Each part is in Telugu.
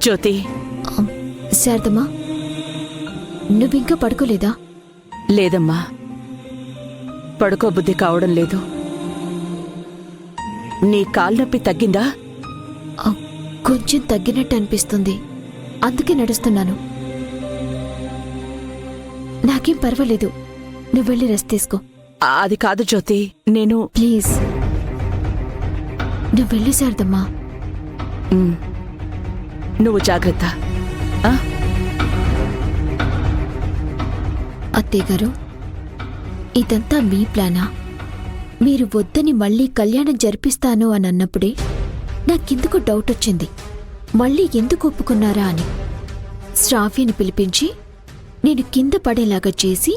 జ్యోతి, శారదమ్మా, నువ్వింకా పడుకోలేదా? లేదమ్మా, పడుకోబుద్ధి కావడం లేదు. నీ కాల్నొప్పి తగ్గిందా? కొంచెం తగ్గినట్టు అనిపిస్తుంది, అందుకే నడుస్తున్నాను. నాకేం పర్వాలేదు, నువ్వు వెళ్ళి రెస్ట్ తీసుకో. అది కాదు జ్యోతి, నేను... ప్లీజ్ నువ్వు వెళ్ళి శారదమ్మా. నువ్వు జాగ్రత్త. అత్తయ్య గారు, ఇదంతా మీ ప్లానా? మీరు వద్దని మళ్ళీ కళ్యాణం జరిపిస్తాను అని అన్నప్పుడే నాకెందుకు డౌట్ వచ్చింది, మళ్ళీ ఎందుకు ఒప్పుకున్నారా అని. శ్రావ్యని పిలిపించి నేను కింద పడేలాగా చేసి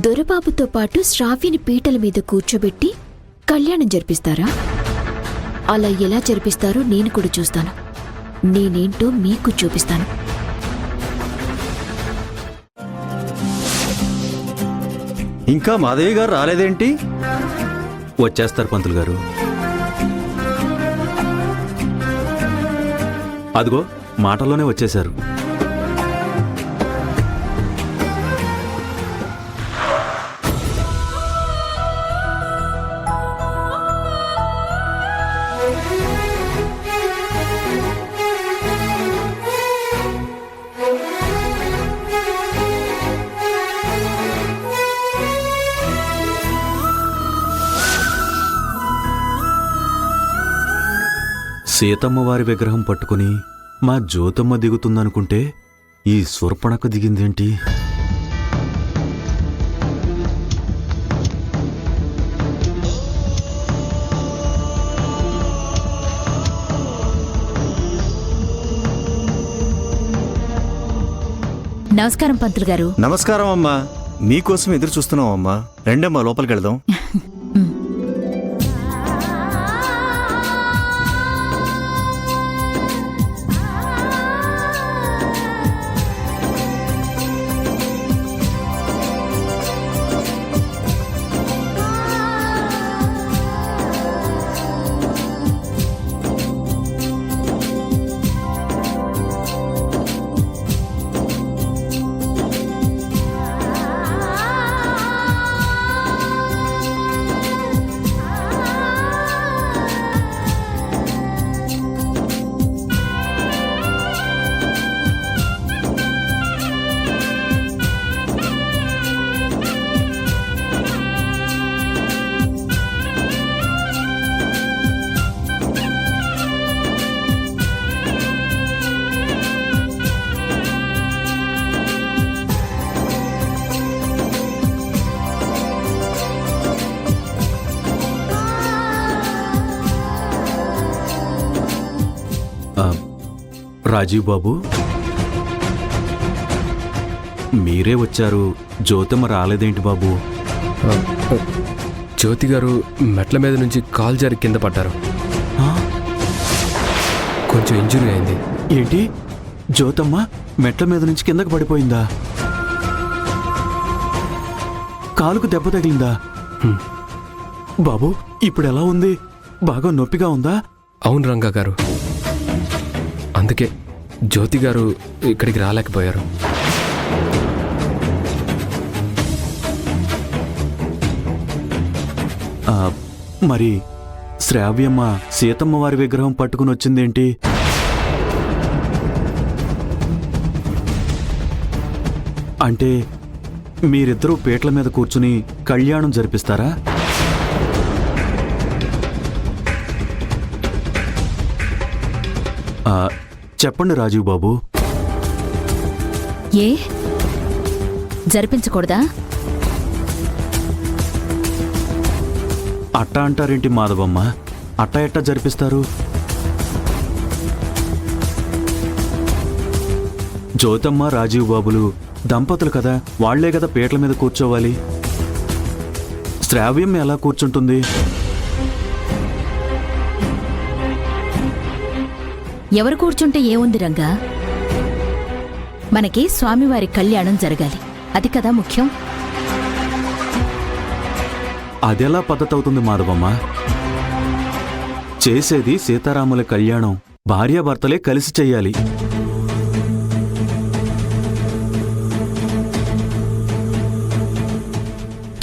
దొరబాబుతో పాటు శ్రావ్యని పీటల మీద కూర్చోబెట్టి కళ్యాణం జరిపిస్తారా? అలా ఎలా జరిపిస్తారో నేను కూడా చూస్తాను. నేనేంటో మీకు చూపిస్తాను. ఇంకా మాధవి గారు రాలేదేంటి? వచ్చేస్తారు పంతులు గారు. అదిగో మాటల్లోనే వచ్చేశారు. సీతమ్మ వారి విగ్రహం పట్టుకుని మా జ్యోతమ్మ దిగుతుందనుకుంటే ఈ శూర్పణఖ దిగిందేంటి? నమస్కారం పంతులు గారు. నమస్కారం అమ్మా, మీకోసం ఎదురు చూస్తున్నాం అమ్మా. రెండమ్మా, లోపలికి వెళ్దాం. రాజీవ్ బాబు, మీరే వచ్చారు, జ్యోతమ్మ రాలేదేంటి బాబు? జ్యోతి గారు మెట్ల మీద నుంచి కాలు జారి కింద పడ్డారు. కొంచెం ఇంజురీ అయింది. ఏంటి, జ్యోతమ్మ మెట్ల మీద నుంచి కిందకు పడిపోయిందా? కాలుకు దెబ్బ తగిలిందా? బాబు, ఇప్పుడు ఎలా ఉంది? బాగా నొప్పిగా ఉందా? అవును రంగా గారు, అందుకే జ్యోతి గారు ఇక్కడికి రాలేకపోయారు. మరి శ్రావ్యమ్మ సీతమ్మ వారి విగ్రహం పట్టుకుని వచ్చిందేంటి? అంటే మీరిద్దరూ పీటల మీద కూర్చుని కళ్యాణం జరిపిస్తారా? చెప్పండి రాజీవ్ బాబు. ఏ జరిపించకూడదా? అట్టా అంటారేంటి మాధవమ్మ? అట్టా ఎట్టా జరిపిస్తారు? జ్యోతమ్మ రాజీవ్ బాబులు దంపతులు కదా, వాళ్లే కదా పీటల మీద కూర్చోవాలి. శ్రావ్యం ఎలా కూర్చుంటుంది? ఎవరు కూర్చుంటే ఏముంది రంగా, మనకి స్వామివారి కళ్యాణం జరగాలి, అది కదా ముఖ్యం. అదెలా పద్ధతి అవుతుంది మాధవమ్మ? చేసేది సీతారాముల కళ్యాణం, భార్యాభర్తలే కలిసి చెయ్యాలి.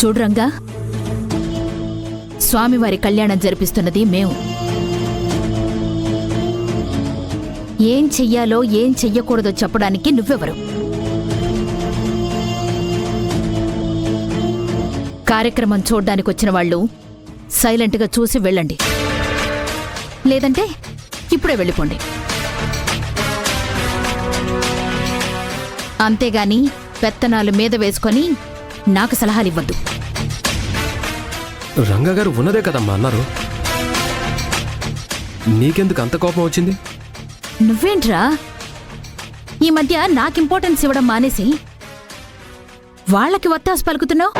చూడు రంగా, స్వామివారి కళ్యాణం జరిపిస్తున్నది మేము. ఏం చెయ్యాలో ఏం చెయ్యకూడదో చెప్పడానికి నువ్వెవరు? కార్యక్రమం చూడ్డానికి వచ్చిన వాళ్ళు సైలెంట్గా చూసి వెళ్ళండి, లేదంటే ఇప్పుడే వెళ్ళిపోండి. అంతేగాని పెత్తనాలు మీద వేసుకొని నాకు సలహాలివ్వద్దు. రంగా గారు ఉన్నదే కదమ్మా అన్నారు. నీకెందుకు అంత కోపం వచ్చింది? నువ్వేంట్రా ఈ మధ్య నాకు ఇంపార్టెన్స్ ఇవ్వడం మానేసి వాళ్ళకి వత్తాసు పలుకుతున్నావు?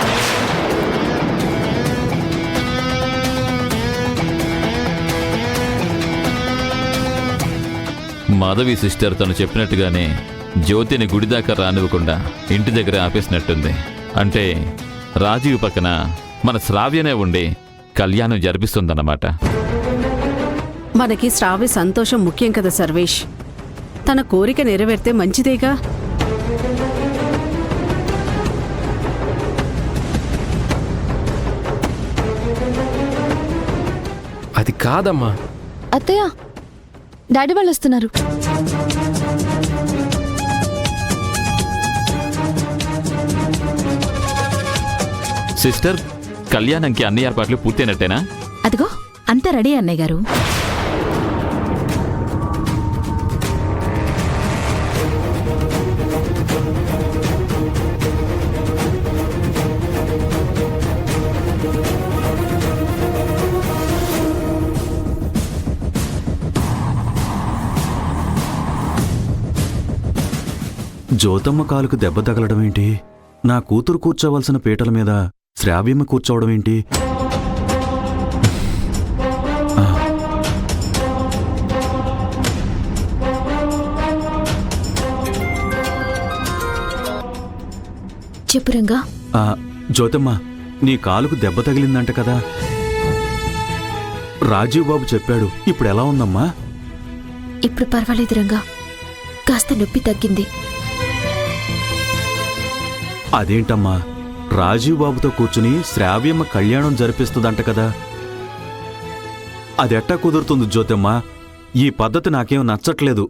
మాధవి సిస్టర్ తను చెప్పినట్టుగానే జ్యోతిని గుడిదాకా రానివ్వకుండా ఇంటి దగ్గర ఆపేసినట్టుంది. అంటే రాజీవ్ పక్కన మన శ్రావ్యనే ఉండి కళ్యాణం జరిపిస్తుందన్నమాట. మనకి శ్రావ్య సంతోషం ముఖ్యం కదా సర్వేష్. తన కోరిక నెరవేరితే మంచిదేగా. అది కాదమ్మా. అత్తయ్య, డాడీ వాళ్ళు వస్తున్నారు. సిస్టర్, కళ్యాణంకి అన్ని ఏర్పాట్లు పూర్తయినట్టేనా? అదిగో అంతా రెడీ అన్నయ్య గారు. జ్యోతమ్మ కాలుకు దెబ్బ తగలడం ఏంటి? నా కూతురు కూర్చోవలసిన పీటల మీద శ్రావ్యమ్మ కూర్చోవడం ఏంటి? చెప్పు రంగా. జ్యోతమ్మ, నీ కాలుకు దెబ్బ తగిలిందంట కదా? రాజీవ్ బాబు చెప్పాడు. ఇప్పుడు ఎలా ఉందమ్మా? ఇప్పుడు పర్వాలేదు రంగా, కాస్త నొప్పి తగ్గింది. అదేంటమ్మా, రాజీవ్ బాబుతో కూర్చుని శ్రావ్యమ్మ కళ్యాణం జరిపిస్తుందంట కదా? అదెట్టా కుదురుతుంది జ్యోతమ్మ? ఈ పద్ధతి నాకేం నచ్చట్లేదు.